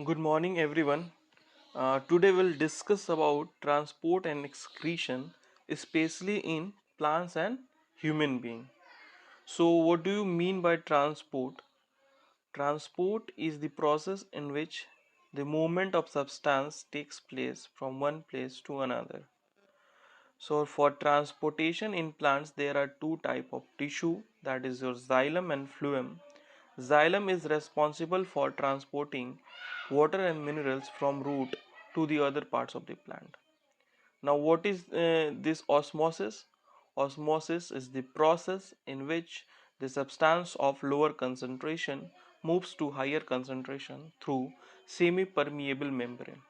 Good morning, everyone. Today we'll discuss about transport and excretion, especially in plants and human being. So, what do you mean by transport? Transport is the process in which the movement of substance takes place from one place to another. So, for transportation in plants, there are two type of tissue, that is your xylem and phloem. Xylem is responsible for transporting water and minerals from root to the other parts of the plant. Now, what is this osmosis? Osmosis is the process in which the substance of lower concentration moves to higher concentration through semi-permeable membrane.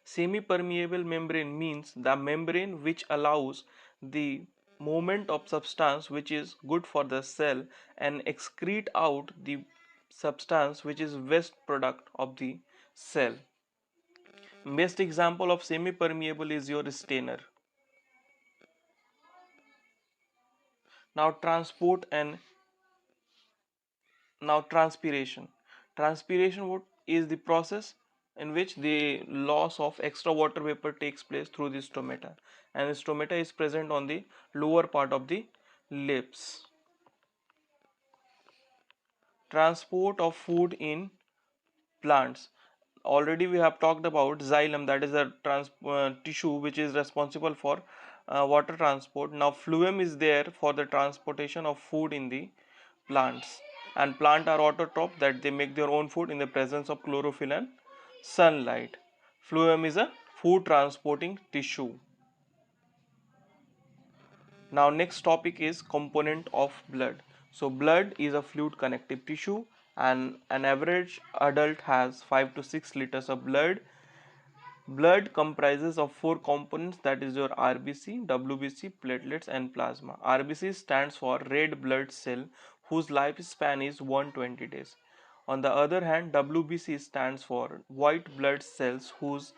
Semi-permeable membrane means the membrane which allows the movement of substance which is good for the cell and excrete out the substance which is waste product of the cell. Best example of semi-permeable is your stainer. Now transport and now transpiration. Transpiration what is the process in which the loss of extra water vapor takes place through the stomata, and the stomata is present on the lower part of the lips. Transport of food in plants. Already we have talked about xylem, that is a tissue which is responsible for water transport. Now phloem is there for the transportation of food in the plants, and plant are autotroph, that they make their own food in the presence of chlorophyll and sunlight. Phloem is a food transporting tissue. Now next topic is component of blood. So blood is a fluid connective tissue, and an average adult has 5 to 6 liters of blood. Blood comprises of four components, that is your RBC, WBC, platelets and plasma. RBC stands for red blood cell whose lifespan is 120 days. On the other hand, WBC stands for white blood cells whose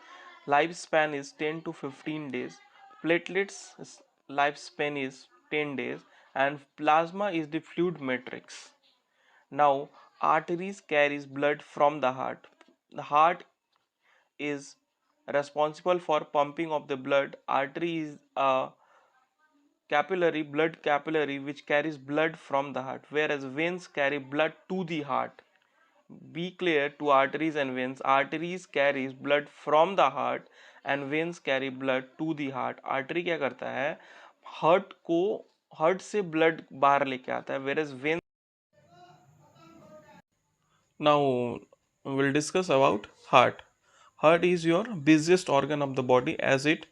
lifespan is 10 to 15 days. Platelets lifespan is 10 days, and plasma is the fluid matrix. Now, arteries carries blood from the heart. The heart is responsible for pumping of the blood. Artery is a blood capillary which carries blood from the heart, whereas veins carry blood to the heart. Be clear to arteries and veins. Arteries carries blood from the heart and veins carry blood to the heart. Artery क्या करता है, heart से blood बाहर लेके आता है, whereas veins. Now we'll discuss about heart. Heart is your busiest organ of the body, as it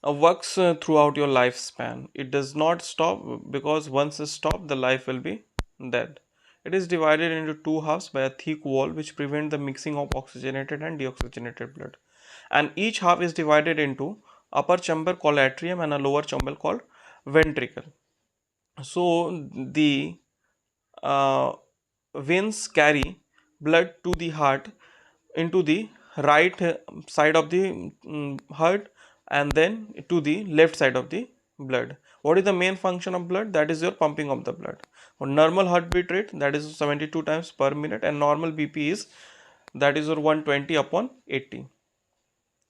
works throughout your lifespan. It does not stop, because once it stops, the life will be dead. It is divided into two halves by a thick wall which prevent the mixing of oxygenated and deoxygenated blood. And each half is divided into upper chamber called atrium and a lower chamber called ventricle. So the uh, veins carry blood to the heart into the right side of the heart, and then to the left side of the blood. What is the main function of blood? That is your pumping of the blood. Normal heartbeat rate, that is 72 times per minute, and normal BP is, that is your 120 upon 80.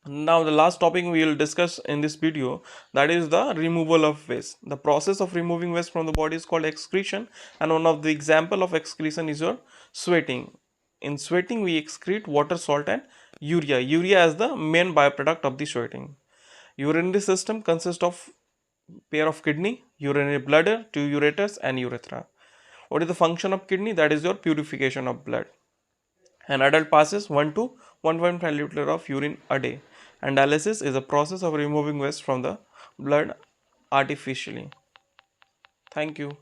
Now the last topic we will discuss in this video, that is the removal of waste. The process of removing waste from the body is called excretion, and one of the example of excretion is your sweating. In sweating we excrete water, salt and urea. Urea is the main byproduct of the sweating. Urinary system consists of pair of kidney, urinary bladder, two ureters and urethra. What is the function of kidney? That is your purification of blood. An adult passes 1 to 1.5 liter of urine a day, and dialysis is a process of removing waste from the blood artificially. Thank you.